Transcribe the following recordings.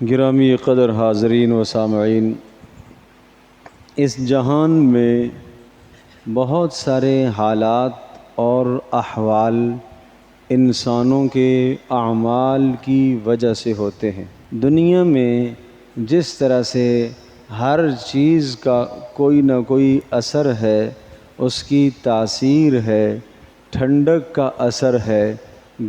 گرامی قدر حاضرین و سامعین، اس جہان میں بہت سارے حالات اور احوال انسانوں کے اعمال کی وجہ سے ہوتے ہیں۔ دنیا میں جس طرح سے ہر چیز کا کوئی نہ کوئی اثر ہے، اس کی تاثیر ہے، ٹھنڈک کا اثر ہے،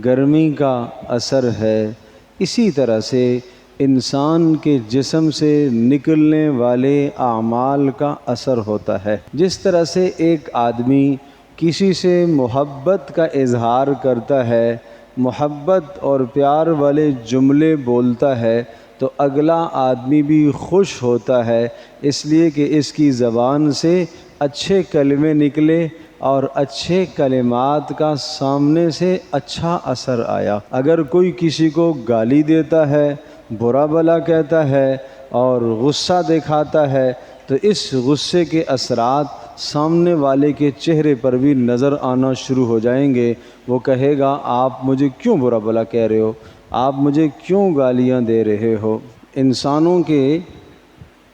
گرمی کا اثر ہے، اسی طرح سے انسان کے جسم سے نکلنے والے اعمال کا اثر ہوتا ہے۔ جس طرح سے ایک آدمی کسی سے محبت کا اظہار کرتا ہے، محبت اور پیار والے جملے بولتا ہے، تو اگلا آدمی بھی خوش ہوتا ہے، اس لیے کہ اس کی زبان سے اچھے کلمے نکلے اور اچھے کلمات کا سامنے سے اچھا اثر آیا۔ اگر کوئی کسی کو گالی دیتا ہے، برا بھلا کہتا ہے اور غصہ دکھاتا ہے، تو اس غصے کے اثرات سامنے والے کے چہرے پر بھی نظر آنا شروع ہو جائیں گے۔ وہ کہے گا، آپ مجھے کیوں برا بھلا کہہ رہے ہو؟ آپ مجھے کیوں گالیاں دے رہے ہو؟ انسانوں کے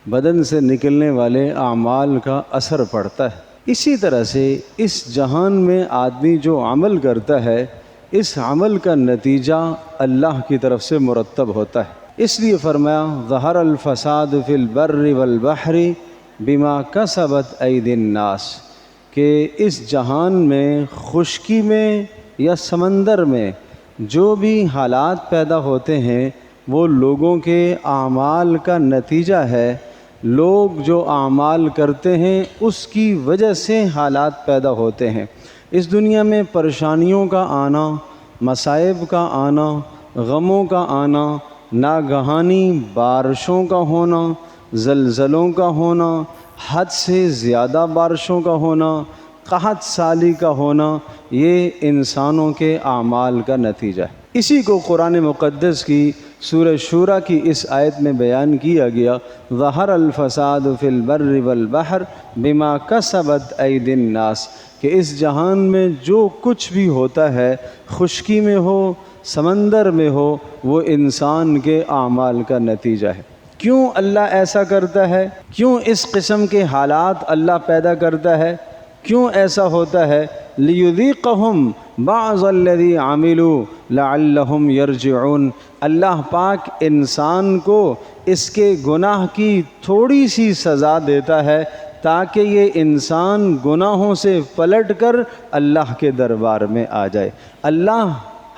بدن سے نکلنے والے اعمال کا اثر پڑتا ہے۔ اسی طرح سے اس جہان میں آدمی جو عمل کرتا ہے، اس عمل کا نتیجہ اللہ کی طرف سے مرتب ہوتا ہے۔ اس لیے فرمایا، ظہر الفساد فی البر والبحر بما کسبت ایدی الناس، کہ اس جہان میں خشکی میں یا سمندر میں جو بھی حالات پیدا ہوتے ہیں وہ لوگوں کے اعمال کا نتیجہ ہے۔ لوگ جو اعمال کرتے ہیں اس کی وجہ سے حالات پیدا ہوتے ہیں۔ اس دنیا میں پریشانیوں کا آنا، مصائب کا آنا، غموں کا آنا، ناگہانی بارشوں کا ہونا، زلزلوں کا ہونا، حد سے زیادہ بارشوں کا ہونا، قحط سالی کا ہونا، یہ انسانوں کے اعمال کا نتیجہ ہے۔ اسی کو قرآن مقدس کی سورہ شورى کی اس آیت میں بیان کیا گیا، ظہر الفساد فی البر والبحر بما کسبت ایدی الناس، کہ اس جہان میں جو کچھ بھی ہوتا ہے، خشکی میں ہو، سمندر میں ہو، وہ انسان کے اعمال کا نتیجہ ہے۔ کیوں اللہ ایسا کرتا ہے؟ کیوں اس قسم کے حالات اللہ پیدا کرتا ہے؟ کیوں ایسا ہوتا ہے؟ لیذیقہم بعض الذی عملوا لعلہم یرجعون، اللہ پاک انسان کو اس کے گناہ کی تھوڑی سی سزا دیتا ہے تاکہ یہ انسان گناہوں سے پلٹ کر اللہ کے دربار میں آ جائے۔ اللہ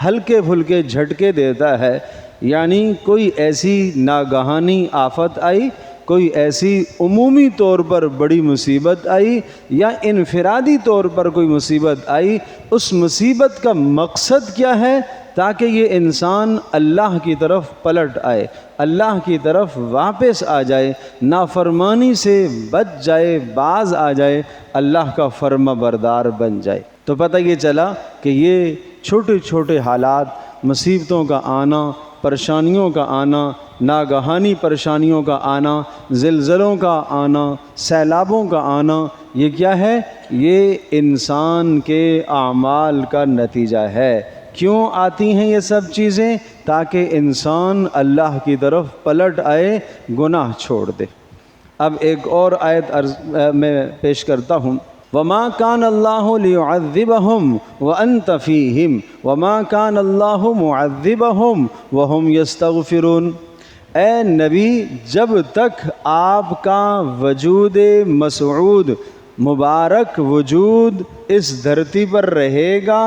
ہلکے پھلکے جھٹکے دیتا ہے، یعنی کوئی ایسی ناگہانی آفت آئی، کوئی ایسی عمومی طور پر بڑی مصیبت آئی یا انفرادی طور پر کوئی مصیبت آئی، اس مصیبت کا مقصد کیا ہے؟ تاکہ یہ انسان اللہ کی طرف پلٹ آئے، اللہ کی طرف واپس آ جائے، نافرمانی سے بچ جائے، باز آ جائے، اللہ کا فرما بردار بن جائے۔ تو پتہ یہ چلا کہ یہ چھوٹے چھوٹے حالات، مصیبتوں کا آنا، پریشانیوں کا آنا، ناگہانی پریشانیوں کا آنا، زلزلوں کا آنا، سیلابوں کا آنا، یہ کیا ہے؟ یہ انسان کے اعمال کا نتیجہ ہے۔ کیوں آتی ہیں یہ سب چیزیں؟ تاکہ انسان اللہ کی طرف پلٹ آئے، گناہ چھوڑ دے۔ اب ایک اور آیت میں پیش کرتا ہوں، وَمَا كَانَ اللَّهُ لِيُعَذِّبَهُمْ وَأَنْتَ فِيهِمْ وَمَا كَانَ اللَّهُ مُعَذِّبَهُمْ وَهُمْ يَسْتَغْفِرُونَ۔ اے نبی، جب تک آپ کا وجود مسعود، مبارک وجود اس دھرتی پر رہے گا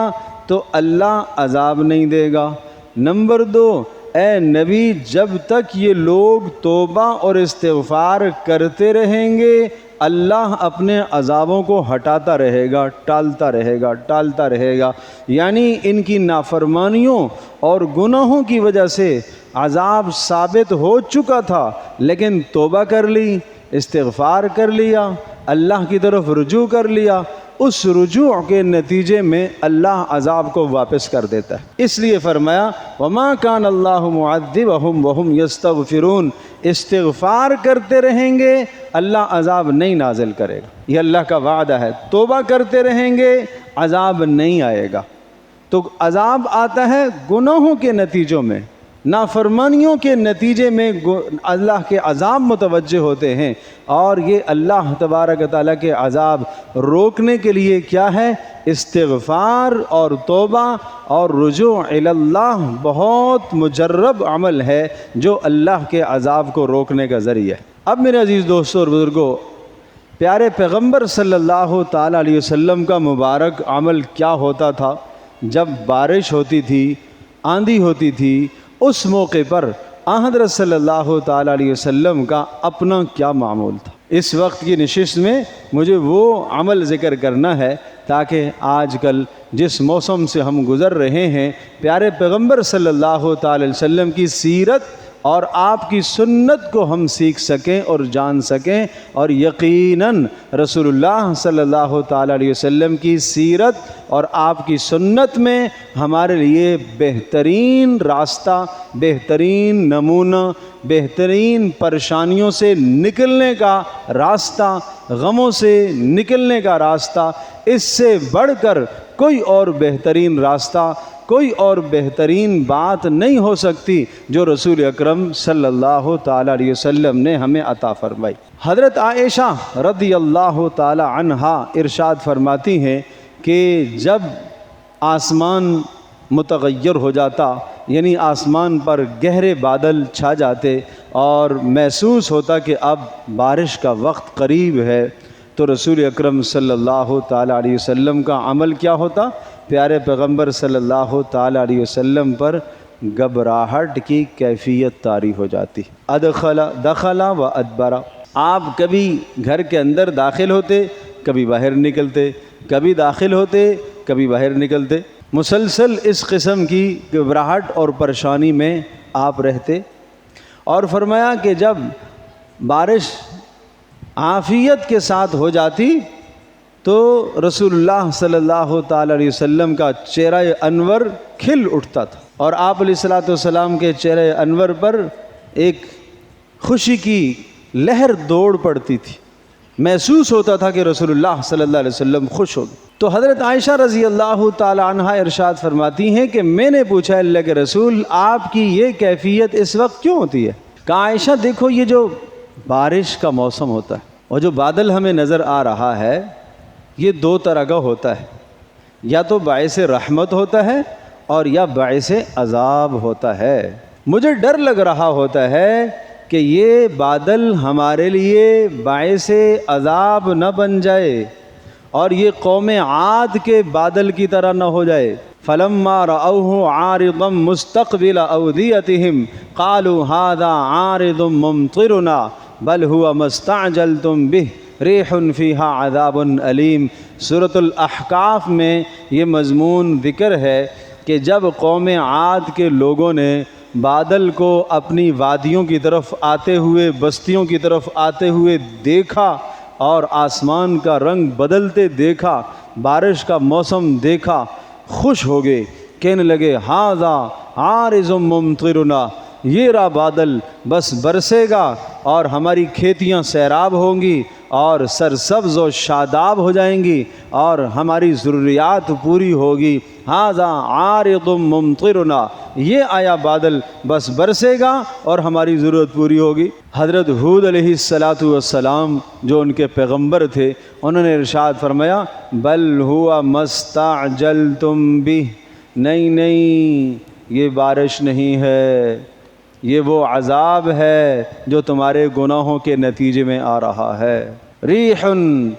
تو اللہ عذاب نہیں دے گا۔ نمبر 2، اے نبی، جب تک یہ لوگ توبہ اور استغفار کرتے رہیں گے، اللہ اپنے عذابوں کو ہٹاتا رہے گا، ٹالتا رہے گا، ٹالتا رہے گا۔ یعنی ان کی نافرمانیوں اور گناہوں کی وجہ سے عذاب ثابت ہو چکا تھا، لیکن توبہ کر لی، استغفار کر لیا، اللہ کی طرف رجوع کر لیا، اس رجوع کے نتیجے میں اللہ عذاب کو واپس کر دیتا ہے۔ اس لیے فرمایا، وَمَا كَانَ اللَّهُ مُعَذِّبَهُمْ وَهُمْ يَسْتَغْفِرُونَ، استغفار کرتے رہیں گے، اللہ عذاب نہیں نازل کرے گا، یہ اللہ کا وعدہ ہے۔ توبہ کرتے رہیں گے، عذاب نہیں آئے گا۔ تو عذاب آتا ہے گناہوں کے نتیجوں میں، نافرمانیوں کے نتیجے میں اللہ کے عذاب متوجہ ہوتے ہیں، اور یہ اللہ تبارک و تعالیٰ کے عذاب روکنے کے لیے کیا ہے؟ استغفار اور توبہ اور رجوع الی اللہ بہت مجرب عمل ہے جو اللہ کے عذاب کو روکنے کا ذریعہ ہے۔ اب میرے عزیز دوستوں اور بزرگوں، پیارے پیغمبر صلی اللہ تعالیٰ علیہ وسلم کا مبارک عمل کیا ہوتا تھا؟ جب بارش ہوتی تھی، آندھی ہوتی تھی، اس موقع پر حضرت صلی اللہ تعالیٰ علیہ وسلم کا اپنا کیا معمول تھا؟ اس وقت کی نشست میں مجھے وہ عمل ذکر کرنا ہے تاکہ آج کل جس موسم سے ہم گزر رہے ہیں، پیارے پیغمبر صلی اللہ تعالیٰ علیہ وسلم کی سیرت اور آپ کی سنت کو ہم سیکھ سکیں اور جان سکیں، اور یقیناً رسول اللہ صلی اللہ تعالیٰ علیہ وسلم کی سیرت اور آپ کی سنت میں ہمارے لیے بہترین راستہ، بہترین نمونہ، بہترین پریشانیوں سے نکلنے کا راستہ، غموں سے نکلنے کا راستہ، اس سے بڑھ کر کوئی اور بہترین راستہ، کوئی اور بہترین بات نہیں ہو سکتی جو رسول اکرم صلی اللہ تعالیٰ علیہ وسلم نے ہمیں عطا فرمائی۔ حضرت عائشہ رضی اللہ تعالیٰ عنہا ارشاد فرماتی ہیں کہ جب آسمان متغیر ہو جاتا، یعنی آسمان پر گہرے بادل چھا جاتے اور محسوس ہوتا کہ اب بارش کا وقت قریب ہے، تو رسول اکرم صلی اللہ تعالیٰ علیہ وسلم کا عمل کیا ہوتا؟ پیارے پیغمبر صلی اللہ تعالیٰ علیہ وسلم پر گھبراہٹ کی کیفیت طاری ہو جاتی۔ دخل و ادبرا، آپ کبھی گھر کے اندر داخل ہوتے، کبھی باہر نکلتے، کبھی داخل ہوتے، کبھی باہر نکلتے، مسلسل اس قسم کی گھبراہٹ اور پریشانی میں آپ رہتے۔ اور فرمایا کہ جب بارش عافیت کے ساتھ ہو جاتی تو رسول اللہ صلی اللہ تعالیٰ علیہ وسلم کا چہرہ انور کھل اٹھتا تھا، اور آپ علیہ الصلوۃ والسلام کے چہرہ انور پر ایک خوشی کی لہر دوڑ پڑتی تھی، محسوس ہوتا تھا کہ رسول اللہ صلی اللہ علیہ وسلم خوش ہو گئے۔ تو حضرت عائشہ رضی اللہ تعالیٰ عنہا ارشاد فرماتی ہیں کہ میں نے پوچھا اللہ کے رسول، آپ کی یہ کیفیت اس وقت کیوں ہوتی ہے؟ کہا عائشہ دیکھو، یہ جو بارش کا موسم ہوتا ہے اور جو بادل ہمیں نظر آ رہا ہے، یہ دو طرح کا ہوتا ہے، یا تو باعث رحمت ہوتا ہے اور یا باعث عذاب ہوتا ہے۔ مجھے ڈر لگ رہا ہوتا ہے کہ یہ بادل ہمارے لیے باعث عذاب نہ بن جائے اور یہ قوم عاد کے بادل کی طرح نہ ہو جائے۔ فَلَمَّا رَأَوْهُ عَارِضًا مُسْتَقْبِلَ أَوْدِيَتِهِمْ قَالُوا هَذَا عَارِضٌ مُمْطِرُنَا بَلْ هُوَ مَا اسْتَعْجَلْتُمْ بِهِ رِيحٌ فِيهَا عَذَابٌ أَلِيمٌ۔ سورۃ الاحقاف میں یہ مضمون ذکر ہے کہ جب قوم عاد کے لوگوں نے بادل کو اپنی وادیوں کی طرف آتے ہوئے، بستیوں کی طرف آتے ہوئے دیکھا اور آسمان کا رنگ بدلتے دیکھا، بارش کا موسم دیکھا، خوش ہو گئے، کہنے لگے ھذا عارض ممطرنا، یہ رہا بادل، بس برسے گا اور ہماری کھیتیاں سیراب ہوں گی اور سرسبز و شاداب ہو جائیں گی اور ہماری ضروریات پوری ہوگی۔ ھذا عارض ممطرنا، یہ آیا بادل، بس برسے گا اور ہماری ضرورت پوری ہوگی۔ حضرت ہود علیہ السلام جو ان کے پیغمبر تھے، انہوں نے ارشاد فرمایا بل ہوا ما استعجلتم بہ، نہیں، یہ بارش نہیں ہے، یہ وہ عذاب ہے جو تمہارے گناہوں کے نتیجے میں آ رہا ہے۔ ریح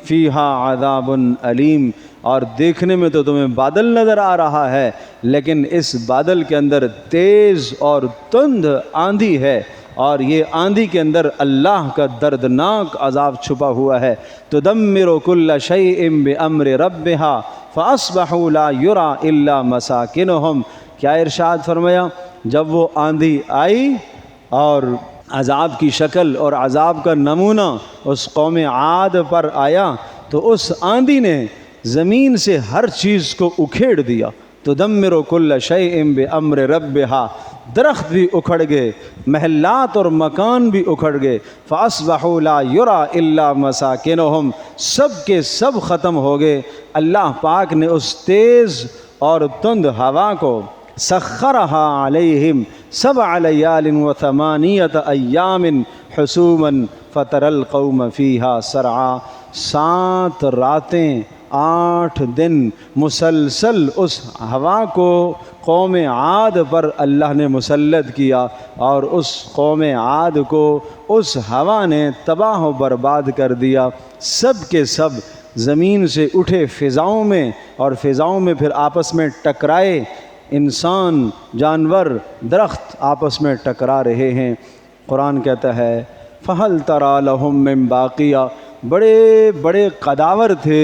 فیہا عذاب علیم، اور دیکھنے میں تو تمہیں بادل نظر آ رہا ہے، لیکن اس بادل کے اندر تیز اور تند آندھی ہے، اور یہ آندھی کے اندر اللہ کا دردناک عذاب چھپا ہوا ہے۔ تدمر کل شیء بامر ربھا فاصبحوا لا یری الا مساکنہم۔ کیا ارشاد فرمایا؟ جب وہ آندھی آئی اور عذاب کی شکل اور عذاب کا نمونہ اس قوم عاد پر آیا، تو اس آندھی نے زمین سے ہر چیز کو اکھیڑ دیا۔ تدمر کل شیء بامر ربھا، درخت بھی اکھڑ گئے، محلات اور مکان بھی اکھڑ گئے۔ فاصبحوا لا یری الا مساکنہم، سب کے سب ختم ہو گئے۔ اللہ پاک نے اس تیز اور تند ہوا کو سخرها علیہم 7 لیال و 8 ایام حسوما فتر القوم فیہا سرعا، 7 راتیں 8 دن مسلسل اس ہوا کو قوم عاد پر اللہ نے مسلط کیا، اور اس قوم عاد کو اس ہوا نے تباہ و برباد کر دیا۔ سب کے سب زمین سے اٹھے فضاؤں میں، اور فضاؤں میں پھر آپس میں ٹکرائے، انسان، جانور، درخت آپس میں ٹکرا رہے ہیں۔ قرآن کہتا ہے فَهَلْ تَرَى لَهُم مِّن بَاقِيَةٍ، بڑے بڑے قداور تھے،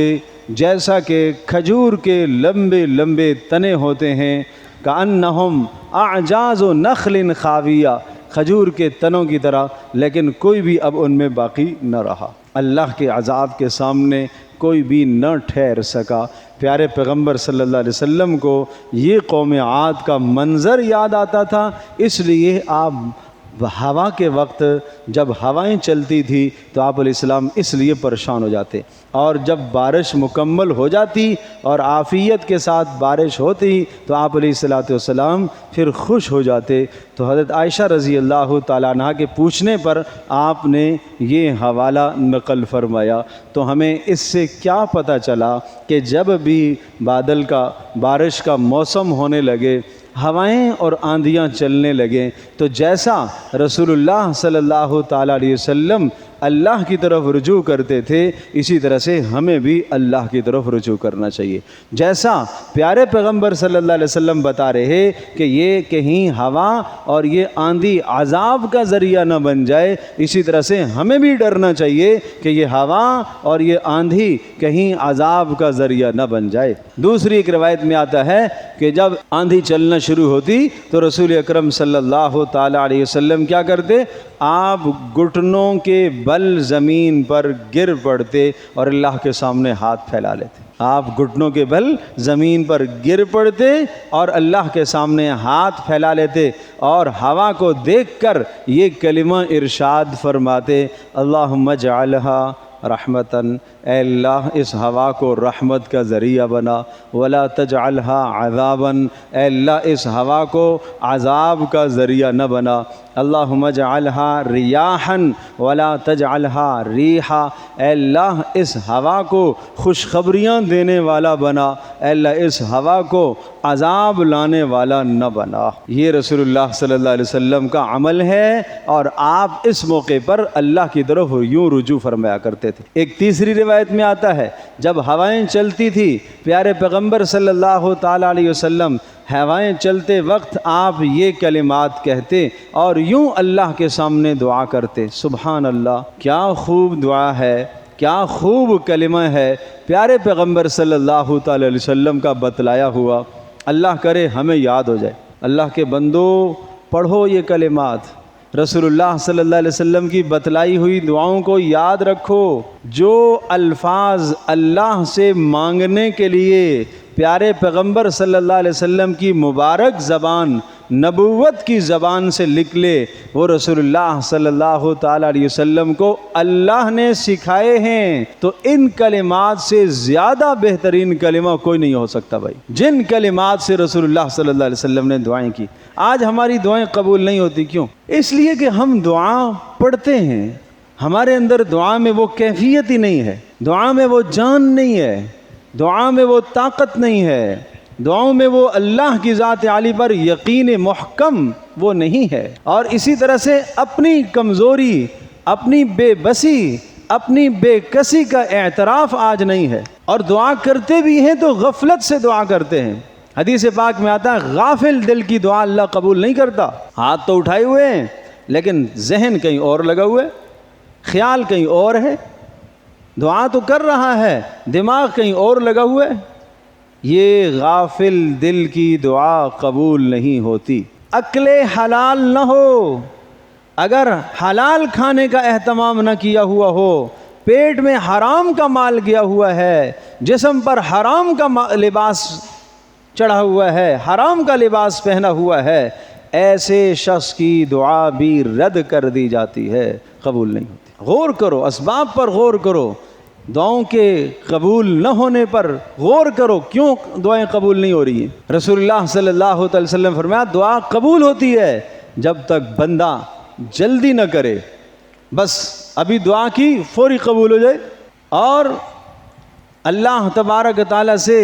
جیسا کہ کھجور کے لمبے لمبے تنے ہوتے ہیں، کأنہم اعجاز نخل خاویہ، کھجور کے تنوں کی طرح، لیکن کوئی بھی اب ان میں باقی نہ رہا۔ اللہ کے عذاب کے سامنے کوئی بھی نہ ٹھہر سکا۔ پیارے پیغمبر صلی اللہ علیہ وسلم کو یہ قوم عاد کا منظر یاد آتا تھا، اس لیے آپ ہوا کے وقت جب ہوائیں چلتی تھی تو آپ علیہ السلام اس لیے پریشان ہو جاتے، اور جب بارش مکمل ہو جاتی اور عافیت کے ساتھ بارش ہوتی تو آپ علیہ السلام پھر خوش ہو جاتے۔ تو حضرت عائشہ رضی اللہ تعالیٰ عنہ کے پوچھنے پر آپ نے یہ حوالہ نقل فرمایا۔ تو ہمیں اس سے کیا پتہ چلا کہ جب بھی بارش کا موسم ہونے لگے، ہوائیں اور آندھیاں چلنے لگیں، تو جیسا رسول اللہ صلی اللہ تعالیٰ علیہ وسلم اللہ کی طرف رجوع کرتے تھے، اسی طرح سے ہمیں بھی اللہ کی طرف رجوع کرنا چاہیے۔ جیسا پیارے پیغمبر صلی اللہ علیہ وسلم بتا رہے کہ یہ کہیں ہوا اور یہ آندھی عذاب کا ذریعہ نہ بن جائے، اسی طرح سے ہمیں بھی ڈرنا چاہیے کہ یہ ہوا اور یہ آندھی کہیں عذاب کا ذریعہ نہ بن جائے۔ دوسری ایک روایت میں آتا ہے کہ جب آندھی چلنا شروع ہوتی تو رسول اکرم صلی اللہ تعالیٰ علیہ وسلم کیا کرتے؟ آپ گھٹنوں کے بل زمین پر گر پڑتے اور اللہ کے سامنے ہاتھ پھیلا لیتے۔ آپ گھٹنوں کے بل زمین پر گر پڑتے اور اللہ کے سامنے ہاتھ پھیلا لیتے، اور ہوا کو دیکھ کر یہ کلمہ ارشاد فرماتے، اللہم اجعلہا رحمتاً، اے اللہ اس ہوا کو رحمت کا ذریعہ بنا، ولا تجعلہا عذاباً، اے اللہ اس ہوا کو عذاب کا ذریعہ نہ بنا، اللہم اجعلہا ریاحاً ولا تجعلہا ریحا، اے اللہ اس ہوا کو خوشخبریاں دینے والا بنا، اے اللہ اس ہوا کو عذاب لانے والا نہ بنا۔ یہ رسول اللہ صلی اللہ علیہ وسلم کا عمل ہے، اور آپ اس موقع پر اللہ کی طرف یوں رجوع فرمایا کرتے تھے۔ ایک تیسری روایت میں آتا ہے جب ہوائیں چلتی تھی پیارے پیغمبر صلی اللہ تعالیٰ علیہ وسلم ہوائیں چلتے وقت آپ یہ کلمات کہتے اور یوں اللہ کے سامنے دعا کرتے۔ سبحان اللہ، کیا خوب دعا ہے، کیا خوب کلمہ ہے پیارے پیغمبر صلی اللہ تعالیٰ علیہ وسلم کا بتلایا ہوا۔ اللہ کرے ہمیں یاد ہو جائے۔ اللہ کے بندو پڑھو یہ کلمات، رسول اللہ صلی اللہ علیہ وسلم کی بتلائی ہوئی دعاؤں کو یاد رکھو۔ جو الفاظ اللہ سے مانگنے کے لیے پیارے پیغمبر صلی اللہ علیہ وسلم کی مبارک زبان، نبوت کی زبان سے نکلے، وہ رسول اللہ صلی اللہ تعالیٰ علیہ وسلم کو اللہ نے سکھائے ہیں۔ تو ان کلمات سے زیادہ بہترین کلمہ کوئی نہیں ہو سکتا بھائی، جن کلمات سے رسول اللہ صلی اللہ علیہ وسلم نے دعائیں کی۔ آج ہماری دعائیں قبول نہیں ہوتی، کیوں؟ اس لیے کہ ہم دعا پڑھتے ہیں، ہمارے اندر دعا میں وہ کیفیت ہی نہیں ہے، دعا میں وہ جان نہیں ہے، دعا میں وہ طاقت نہیں ہے، دعاؤں میں وہ اللہ کی ذات عالی پر یقین محکم وہ نہیں ہے۔ اور اسی طرح سے اپنی کمزوری، اپنی بے بسی، اپنی بے کسی کا اعتراف آج نہیں ہے، اور دعا کرتے بھی ہیں تو غفلت سے دعا کرتے ہیں۔ حدیث پاک میں آتا ہے غافل دل کی دعا اللہ قبول نہیں کرتا۔ ہاتھ تو اٹھائے ہوئے ہیں لیکن ذہن کہیں اور لگا ہوا ہے، خیال کہیں اور ہے، دعا تو کر رہا ہے دماغ کہیں اور لگا ہوا ہے۔ یہ غافل دل کی دعا قبول نہیں ہوتی۔ عقل حلال نہ ہو، اگر حلال کھانے کا اہتمام نہ کیا ہوا ہو، پیٹ میں حرام کا مال گیا ہوا ہے، جسم پر حرام کا لباس چڑھا ہوا ہے، حرام کا لباس پہنا ہوا ہے، ایسے شخص کی دعا بھی رد کر دی جاتی ہے، قبول نہیں ہوتی۔ غور کرو، اسباب پر غور کرو، دعاؤں کے قبول نہ ہونے پر غور کرو، کیوں دعائیں قبول نہیں ہو رہی ہیں؟ رسول اللہ صلی اللہ علیہ وسلم فرمایا دعا قبول ہوتی ہے جب تک بندہ جلدی نہ کرے، بس ابھی دعا کی فوری قبول ہو جائے، اور اللہ تبارک و تعالیٰ سے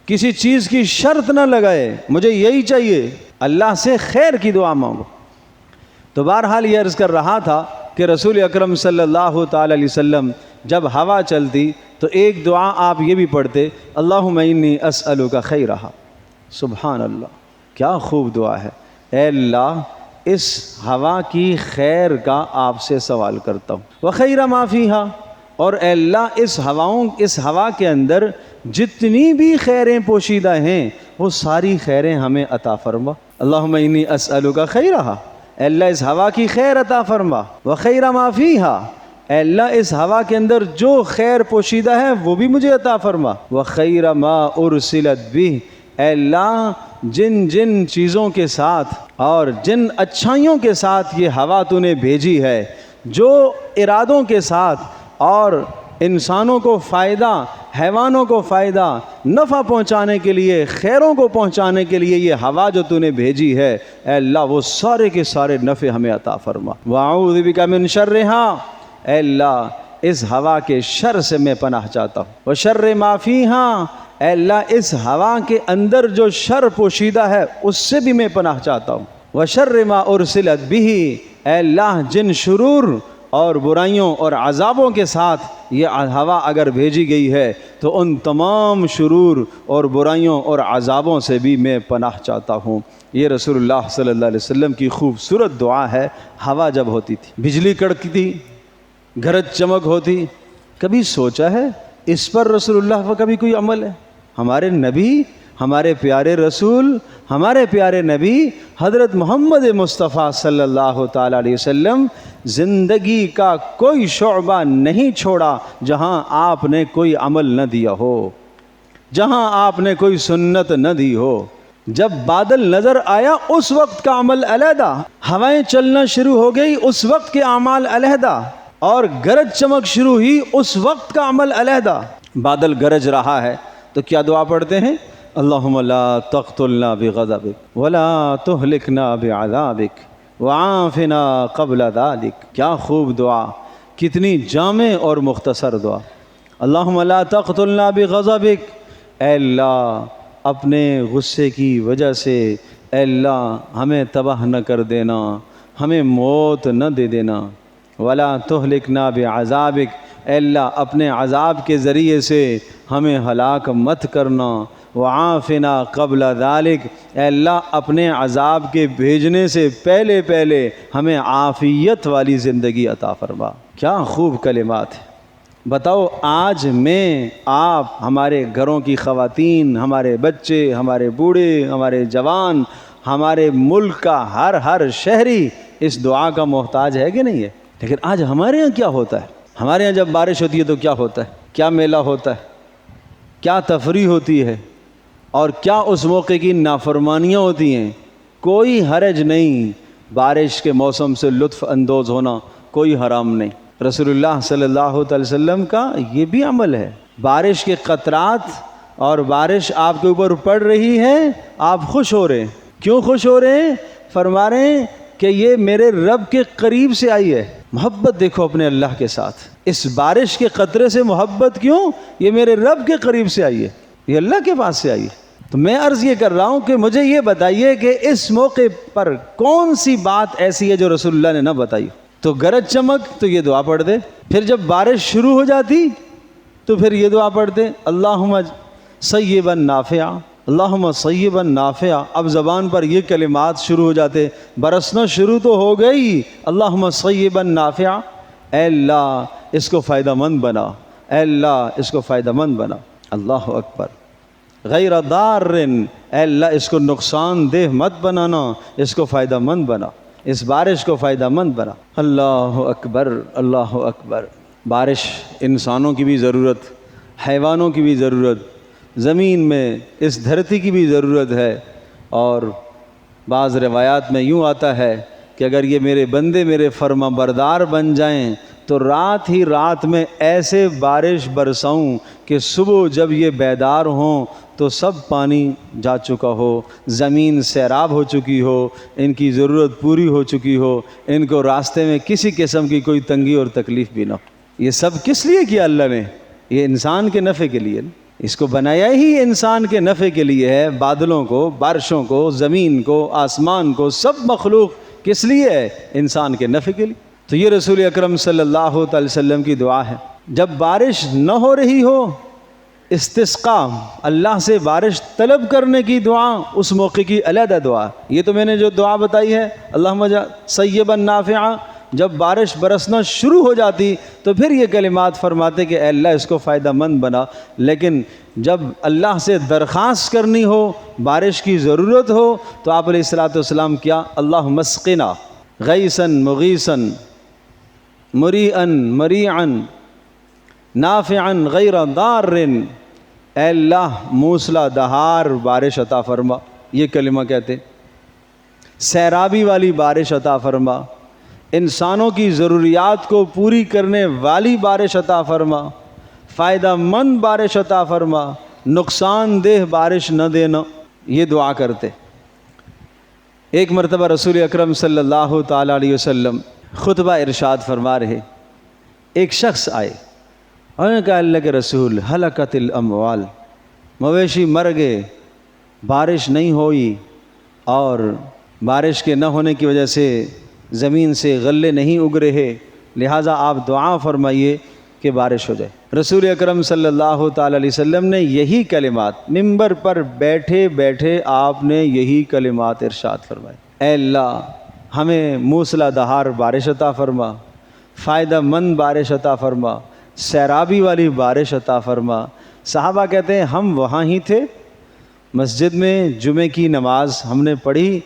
کسی چیز کی شرط نہ لگائے، مجھے یہی چاہیے، اللہ سے خیر کی دعا مانگو۔ تو بہرحال یہ عرض کر رہا تھا کہ رسول اکرم صلی اللہ تعالی علیہ وسلم جب ہوا چلتی تو ایک دعا آپ یہ بھی پڑھتے، اللہم انی اسألک خیرہا۔ سبحان اللہ، کیا خوب دعا ہے۔ اے اللہ اس ہوا کی خیر کا آپ سے سوال کرتا ہوں، وخیر ما فیہا، اور اے اللہ اس ہوا کے اندر جتنی بھی خیریں پوشیدہ ہیں وہ ساری خیریں ہمیں عطا فرما۔ اللہم انی اسألک خیرہا، اے اللہ اس ہوا کی خیر عطا فرما، وخیر ما فیہا، اے اللہ اس ہوا کے اندر جو خیر پوشیدہ ہے وہ بھی مجھے عطا فرما، وخیر ما ارسلت بہ، اے اللہ جن جن چیزوں کے ساتھ اور جن اچھائیوں کے ساتھ یہ ہوا تو نے بھیجی ہے، جو ارادوں کے ساتھ اور انسانوں کو فائدہ، حیوانوں کو فائدہ، نفع پہنچانے کے لیے، خیروں کو پہنچانے کے لیے یہ ہوا جو تو نے بھیجی ہے، اے اللہ وہ سارے کے سارے نفع ہمیں عطا فرما۔ وَأَعُوذُ بِكَ مِن شَرِّهَا، اے اللہ اس ہوا کے شر سے میں پناہ چاہتا ہوں، وَشَرِّ مَا فِيهَا، اے اللہ اس ہوا کے اندر جو شر پوشیدہ ہے اس سے بھی میں پناہ چاہتا ہوں، وَشَرِّ مَا أُرْسِلَتْ بِهِ، اے اللہ جن شرور اور برائیوں اور عذابوں کے ساتھ یہ ہوا اگر بھیجی گئی ہے تو ان تمام شرور اور برائیوں اور عذابوں سے بھی میں پناہ چاہتا ہوں۔ یہ رسول اللہ صلی اللہ علیہ وسلم کی خوبصورت دعا ہے۔ ہوا جب ہوتی تھی، بجلی کڑکتی تھی، گرج چمک ہوتی، کبھی سوچا ہے اس پر رسول اللہ کا کبھی کوئی عمل ہے؟ ہمارے نبی، ہمارے پیارے رسول، ہمارے پیارے نبی حضرت محمد مصطفیٰ صلی اللہ تعالیٰ علیہ وسلم زندگی کا کوئی شعبہ نہیں چھوڑا جہاں آپ نے کوئی عمل نہ دیا ہو، جہاں آپ نے کوئی سنت نہ دی ہو۔ جب بادل نظر آیا اس وقت کا عمل علیحدہ، ہوائیں چلنا شروع ہو گئی اس وقت کے اعمال علیحدہ، اور گرج چمک شروع ہوئی اس وقت کا عمل علیحدہ۔ بادل گرج رہا ہے تو کیا دعا پڑھتے ہیں؟ اللہم لا تقتلنا بغضبک ولا تہلکنا بعذابک وعافنا قبل ذلک۔ کیا خوب دعا، کتنی جامع اور مختصر دعا۔ اللہم لا تقتلنا بغضبک، اے اللہ اپنے غصے کی وجہ سے اے اللہ ہمیں تباہ نہ کر دینا، ہمیں موت نہ دے دینا، ولا تہلکنا بعذابک، اے اللہ اپنے عذاب کے ذریعے سے ہمیں ہلاک مت کرنا، وعافنا قبل ذالک، اے اللہ اپنے عذاب کے بھیجنے سے پہلے پہلے ہمیں عافیت والی زندگی عطا فرما۔ کیا خوب کلمات ہیں۔ بتاؤ آج میں، آپ، ہمارے گھروں کی خواتین، ہمارے بچے، ہمارے بوڑھے، ہمارے جوان، ہمارے ملک کا ہر شہری اس دعا کا محتاج ہے کہ نہیں ہے؟ لیکن آج ہمارے یہاں کیا ہوتا ہے؟ ہمارے یہاں جب بارش ہوتی ہے تو کیا ہوتا ہے؟ کیا میلہ ہوتا ہے، کیا تفریح ہوتی ہے، اور کیا اس موقع کی نافرمانیاں ہوتی ہیں۔ کوئی حرج نہیں، بارش کے موسم سے لطف اندوز ہونا کوئی حرام نہیں۔ رسول اللہ صلی اللہ علیہ وسلم کا یہ بھی عمل ہے۔ بارش کے قطرات اور بارش آپ کے اوپر پڑ رہی ہے، آپ خوش ہو رہے ہیں۔ کیوں خوش ہو رہے ہیں؟ فرما رہے ہیں کہ یہ میرے رب کے قریب سے آئی ہے۔ محبت دیکھو اپنے اللہ کے ساتھ، اس بارش کے قطرے سے محبت کیوں؟ یہ میرے رب کے قریب سے آئی ہے، یہ اللہ کے پاس سے آئی ہے۔ تو میں عرض یہ کر رہا ہوں کہ مجھے یہ بتائیے کہ اس موقع پر کون سی بات ایسی ہے جو رسول اللہ نے نہ بتائی؟ تو گرج چمک تو یہ دعا پڑھ دے، پھر جب بارش شروع ہو جاتی تو پھر یہ دعا پڑھتے، اللہم صیبا نافعا، اللہم صیبا نافعا۔ اب زبان پر یہ کلمات شروع ہو جاتے، برسنا شروع تو ہو گئی، اللہم صیبا نافعا، اے اللہ اس کو فائدہ مند بنا، اے اللہ اس کو فائدہ مند بنا۔ اللہ اکبر۔ غیر ضار، اے اللہ اس کو نقصان دہ مت بنانا، اس کو فائدہ مند بنا، اس بارش کو فائدہ مند بنا۔ اللہ اکبر، اللہ اکبر۔ بارش انسانوں کی بھی ضرورت، حیوانوں کی بھی ضرورت، زمین میں اس دھرتی کی بھی ضرورت ہے۔ اور بعض روایات میں یوں آتا ہے کہ اگر یہ میرے بندے میرے فرما بردار بن جائیں تو رات ہی رات میں ایسے بارش برساؤں کہ صبح جب یہ بیدار ہوں تو سب پانی جا چکا ہو، زمین سیراب ہو چکی ہو، ان کی ضرورت پوری ہو چکی ہو، ان کو راستے میں کسی قسم کی کوئی تنگی اور تکلیف بھی نہ ہو۔ یہ سب کس لیے کیا اللہ نے؟ یہ انسان کے نفع کے لیے، اس کو بنایا ہی انسان کے نفع کے لیے ہے۔ بادلوں کو، بارشوں کو، زمین کو، آسمان کو، سب مخلوق کس لیے ہے؟ انسان کے نفع کے لیے۔ تو یہ رسول اکرم صلی اللہ علیہ وسلم کی دعا ہے۔ جب بارش نہ ہو رہی ہو، استسقاء، اللہ سے بارش طلب کرنے کی دعا، اس موقع کی علیحدہ دعا۔ یہ تو میں نے جو دعا بتائی ہے، اللہم صیبا نافعا، جب بارش برسنا شروع ہو جاتی تو پھر یہ کلمات فرماتے کہ اے اللہ اس کو فائدہ مند بنا۔ لیکن جب اللہ سے درخواست کرنی ہو، بارش کی ضرورت ہو، تو آپ علیہ الصلوۃ والسلام کیا؟ اللہم اسقنا غیثا مغیثا مریئا مریعا نافعا غیر ضار، اے اللہ موسلا دہار بارش عطا فرما، یہ کلمہ کہتے، سیرابی والی بارش عطا فرما، انسانوں کی ضروریات کو پوری کرنے والی بارش عطا فرما، فائدہ مند بارش عطا فرما، نقصان دہ بارش نہ دینا، یہ دعا کرتے۔ ایک مرتبہ رسول اکرم صلی اللہ تعالیٰ علیہ وسلم خطبہ ارشاد فرما رہے، ایک شخص آئے اور نے کہا اللہ کے رسول ہلکت الاموال، مویشی مر گئے، بارش نہیں ہوئی، اور بارش کے نہ ہونے کی وجہ سے زمین سے غلے نہیں اگ رہے، لہٰذا آپ دعا فرمائیے کہ بارش ہو جائے۔ رسول اکرم صلی اللہ تعالیٰ علیہ وسلم نے یہی کلمات ممبر پر بیٹھے بیٹھے آپ نے یہی کلمات ارشاد فرمائے، اے اللہ ہمیں موسلا دہار بارش عطا فرما، فائدہ مند بارش عطا فرما، سیرابی والی بارش عطا فرما۔ صحابہ کہتے ہیں ہم وہاں ہی تھے، مسجد میں جمعے کی نماز ہم نے پڑھی،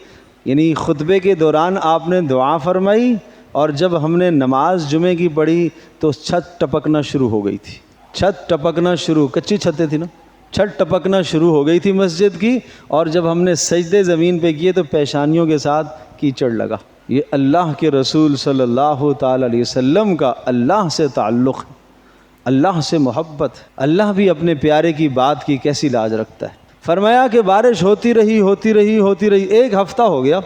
یعنی خطبے کے دوران آپ نے دعا فرمائی، اور جب ہم نے نماز جمعے کی پڑھی تو چھت ٹپکنا شروع ہو گئی تھی، چھت ٹپکنا شروع، کچی چھتیں تھی نا، چھت ٹپکنا شروع ہو گئی تھی مسجد کی، اور جب ہم نے سجدے زمین پہ کیے تو پیشانیوں کے ساتھ کیچڑ لگا۔ یہ اللہ کے رسول صلی اللہ تعالیٰ علیہ وسلم کا اللہ سے تعلق ہے، اللہ سے محبت۔ اللہ بھی اپنے پیارے کی بات کی کیسی لاج رکھتا ہے۔ فرمایا کہ بارش ہوتی رہی ہوتی رہی ہوتی رہی، ایک ہفتہ ہو گیا،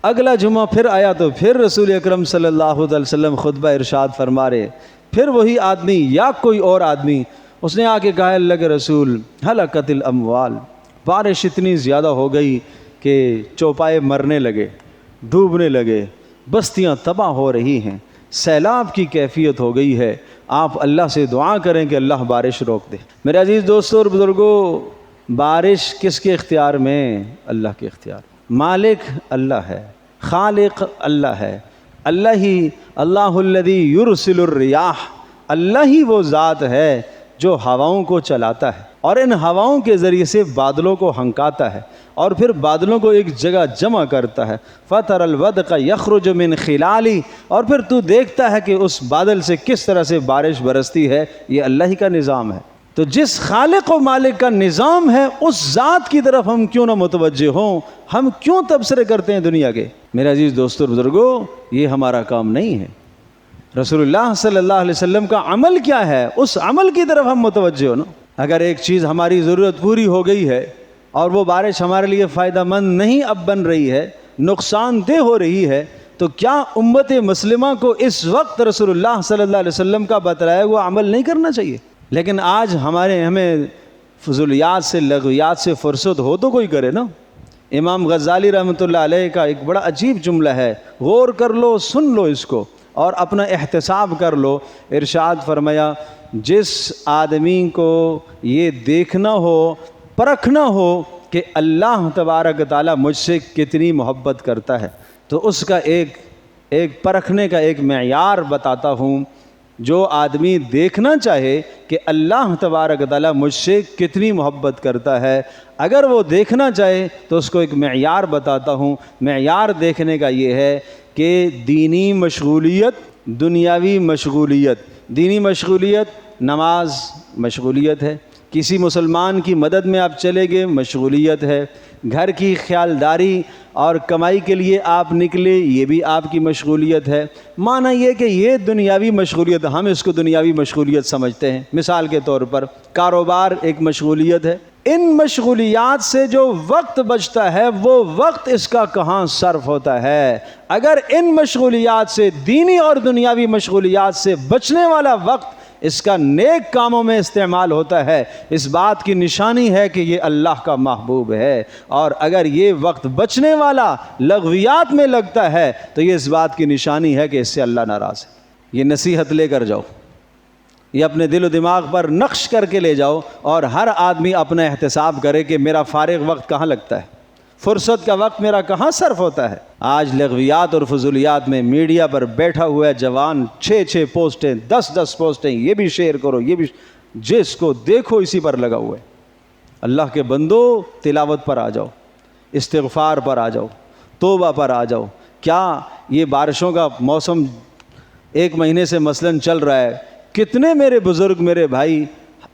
اگلا جمعہ پھر آیا تو پھر رسول اکرم صلی اللہ علیہ وسلم خطبہ ارشاد فرما رہے، پھر وہی آدمی یا کوئی اور آدمی، اس نے آ کے کہا اللہ کے رسول ہلکت الاموال، بارش اتنی زیادہ ہو گئی کہ چوپائے مرنے لگے، ڈوبنے لگے، بستیاں تباہ ہو رہی ہیں، سیلاب کی کیفیت ہو گئی ہے، آپ اللہ سے دعا کریں کہ اللہ بارش روک دے۔ میرے عزیز دوستوں اور بزرگوں، بارش کس کے اختیار میں؟ اللہ کے اختیار۔ مالک اللہ ہے، خالق اللہ ہے، اللہ ہی، اللہ الذی یرسل الریاح، اللہ ہی وہ ذات ہے جو ہواؤں کو چلاتا ہے اور ان ہواؤں کے ذریعے سے بادلوں کو ہنکاتا ہے اور پھر بادلوں کو ایک جگہ جمع کرتا ہے۔ فَتَرَ الْوَدْقَ يَخْرُجُ مِنْ خِلَالِ، اور پھر تو دیکھتا ہے کہ اس بادل سے کس طرح سے بارش برستی ہے، یہ اللہ ہی کا نظام ہے۔ تو جس خالق و مالک کا نظام ہے اس ذات کی طرف ہم کیوں نہ متوجہ ہوں، ہم کیوں تبصرے کرتے ہیں دنیا کے؟ میرے عزیز دوستو اور بزرگوں، یہ ہمارا کام نہیں ہے۔ رسول اللہ صلی اللہ علیہ وسلم کا عمل کیا ہے، اس عمل کی طرف ہم متوجہ ہو نا۔ اگر ایک چیز ہماری ضرورت پوری ہو گئی ہے اور وہ بارش ہمارے لیے فائدہ مند نہیں اب بن رہی ہے، نقصان دہ ہو رہی ہے، تو کیا امت مسلمہ کو اس وقت رسول اللہ صلی اللہ علیہ وسلم کا بتلایا ہوا عمل نہیں کرنا چاہیے؟ لیکن آج ہمیں فضولیات سے، لغویات سے فرصت ہو تو کوئی کرے نا۔ امام غزالی رحمۃ اللہ علیہ کا ایک بڑا عجیب جملہ ہے، غور کر لو، سن لو اس کو اور اپنا احتساب کر لو۔ ارشاد فرمایا، جس آدمی کو یہ دیکھنا ہو، پرکھنا ہو کہ اللہ تبارک تعالیٰ مجھ سے کتنی محبت کرتا ہے، تو اس کا ایک پرکھنے کا ایک معیار بتاتا ہوں۔ جو آدمی دیکھنا چاہے کہ اللہ تبارک تعالیٰ مجھ سے کتنی محبت کرتا ہے، اگر وہ دیکھنا چاہے تو اس کو ایک معیار بتاتا ہوں۔ معیار دیکھنے کا یہ ہے کہ دینی مشغولیت، دنیاوی مشغولیت، دینی مشغولیت نماز مشغولیت ہے، کسی مسلمان کی مدد میں آپ چلے گئے، مشغولیت ہے، گھر کی خیالداری اور کمائی کے لیے آپ نکلے، یہ بھی آپ کی مشغولیت ہے۔ معنی یہ کہ یہ دنیاوی مشغولیت، ہم اس کو دنیاوی مشغولیت سمجھتے ہیں۔ مثال کے طور پر کاروبار ایک مشغولیت ہے۔ ان مشغولیات سے جو وقت بچتا ہے وہ وقت اس کا کہاں صرف ہوتا ہے؟ اگر ان مشغولیات سے، دینی اور دنیاوی مشغولیات سے بچنے والا وقت اس کا نیک کاموں میں استعمال ہوتا ہے، اس بات کی نشانی ہے کہ یہ اللہ کا محبوب ہے۔ اور اگر یہ وقت بچنے والا لغویات میں لگتا ہے تو یہ اس بات کی نشانی ہے کہ اس سے اللہ ناراض ہے۔ یہ نصیحت لے کر جاؤ، یہ اپنے دل و دماغ پر نقش کر کے لے جاؤ، اور ہر آدمی اپنا احتساب کرے کہ میرا فارغ وقت کہاں لگتا ہے، فرصت کا وقت میرا کہاں صرف ہوتا ہے۔ آج لغویات اور فضولیات میں میڈیا پر بیٹھا ہوا ہے جوان، 6 پوسٹیں، 10 پوسٹیں، یہ بھی شیئر کرو، یہ بھی، جس کو دیکھو اسی پر لگا ہوا ہے۔ اللہ کے بندو، تلاوت پر آ جاؤ، استغفار پر آ جاؤ، توبہ پر آ جاؤ۔ کیا یہ بارشوں کا موسم 1 مہینے سے مثلاً چل رہا ہے، کتنے میرے بزرگ، میرے بھائی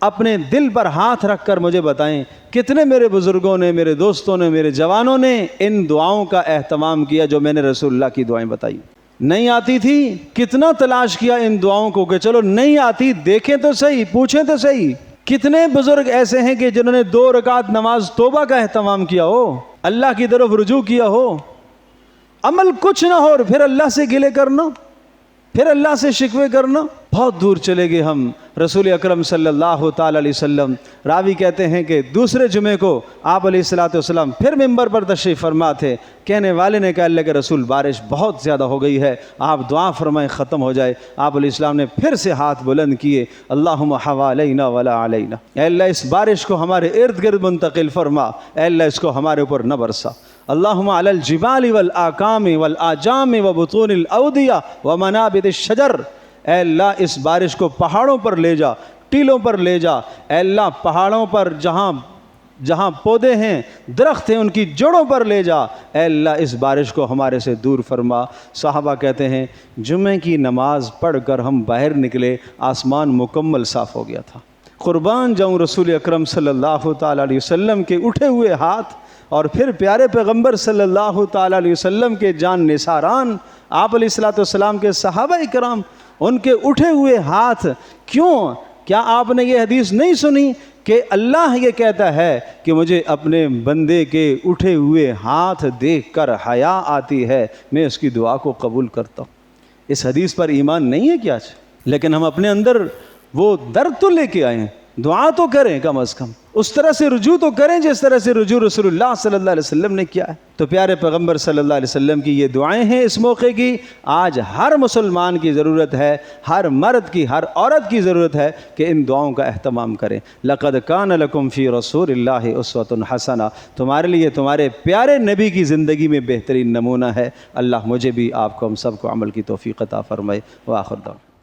اپنے دل پر ہاتھ رکھ کر مجھے بتائیں، کتنے میرے بزرگوں نے، میرے دوستوں نے، میرے جوانوں نے ان دعاؤں کا اہتمام کیا جو میں نے رسول اللہ کی دعائیں بتائی؟ نہیں آتی تھی، کتنا تلاش کیا ان دعاؤں کو کہ چلو نہیں آتی، دیکھیں تو صحیح، پوچھیں تو صحیح۔ کتنے بزرگ ایسے ہیں کہ جنہوں نے 2 رکعت نماز توبہ کا اہتمام کیا ہو، اللہ کی طرف رجوع کیا ہو، عمل کچھ نہ ہو اور پھر اللہ سے گلے کرنا، پھر اللہ سے شکوے کرنا۔ بہت دور چلے گئے ہم۔ رسول اکرم صلی اللہ تعالی علیہ وسلم، راوی کہتے ہیں کہ دوسرے جمعے کو آپ علیہ الصلوۃ والسلام پھر ممبر پر تشریف فرما تھے۔ کہنے والے نے کہا، اللہ کے رسول بارش بہت زیادہ ہو گئی ہے، آپ دعا فرمائیں ختم ہو جائے۔ آپ علیہ السلام نے پھر سے ہاتھ بلند کیے، اللہم حوالینا ولا علینا، اے اللہ اس بارش کو ہمارے ارد گرد منتقل فرما، اے اللہ اس کو ہمارے اوپر نہ برسا۔ اللہم علی الجبال والآکام والآجام وبطون الاودیہ ومنابت الشجر، اے اللہ اس بارش کو پہاڑوں پر لے جا، ٹیلوں پر لے جا، اے اللہ پہاڑوں پر جہاں پودے ہیں، درخت ہیں، ان کی جڑوں پر لے جا، اے اللہ اس بارش کو ہمارے سے دور فرما۔ صحابہ کہتے ہیں جمعے کی نماز پڑھ کر ہم باہر نکلے، آسمان مکمل صاف ہو گیا تھا۔ قربان جاؤں رسول اکرم صلی اللہ تعالی علیہ وسلم کے اٹھے ہوئے ہاتھ، اور پھر پیارے پیغمبر صلی اللہ تعالی علیہ وسلم کے جان نثاران، آپ علیہ الصلوۃ والسلام کے صحابہ کرام، ان کے اٹھے ہوئے ہاتھ کیوں؟ کیا آپ نے یہ حدیث نہیں سنی کہ اللہ یہ کہتا ہے کہ مجھے اپنے بندے کے اٹھے ہوئے ہاتھ دیکھ کر حیا آتی ہے، میں اس کی دعا کو قبول کرتا ہوں۔ اس حدیث پر ایمان نہیں ہے کیا؟ لیکن ہم اپنے اندر وہ درد تو لے کے آئے ہیں، دعا تو کریں کم از کم، اس طرح سے رجوع تو کریں جس طرح سے رجوع رسول اللہ صلی اللہ علیہ وسلم نے کیا ہے۔ تو پیارے پیغمبر صلی اللہ علیہ وسلم کی یہ دعائیں ہیں اس موقع کی۔ آج ہر مسلمان کی ضرورت ہے، ہر مرد کی، ہر عورت کی ضرورت ہے کہ ان دعاؤں کا اہتمام کریں۔ لقد کان لکم فی رسول اللہ اسوۃ حسنہ، تمہارے لیے تمہارے پیارے نبی کی زندگی میں بہترین نمونہ ہے۔ اللہ مجھے بھی، آپ کو، ہم سب کو عمل کی توفیق عطا فرمائے۔ وآخر دعوانا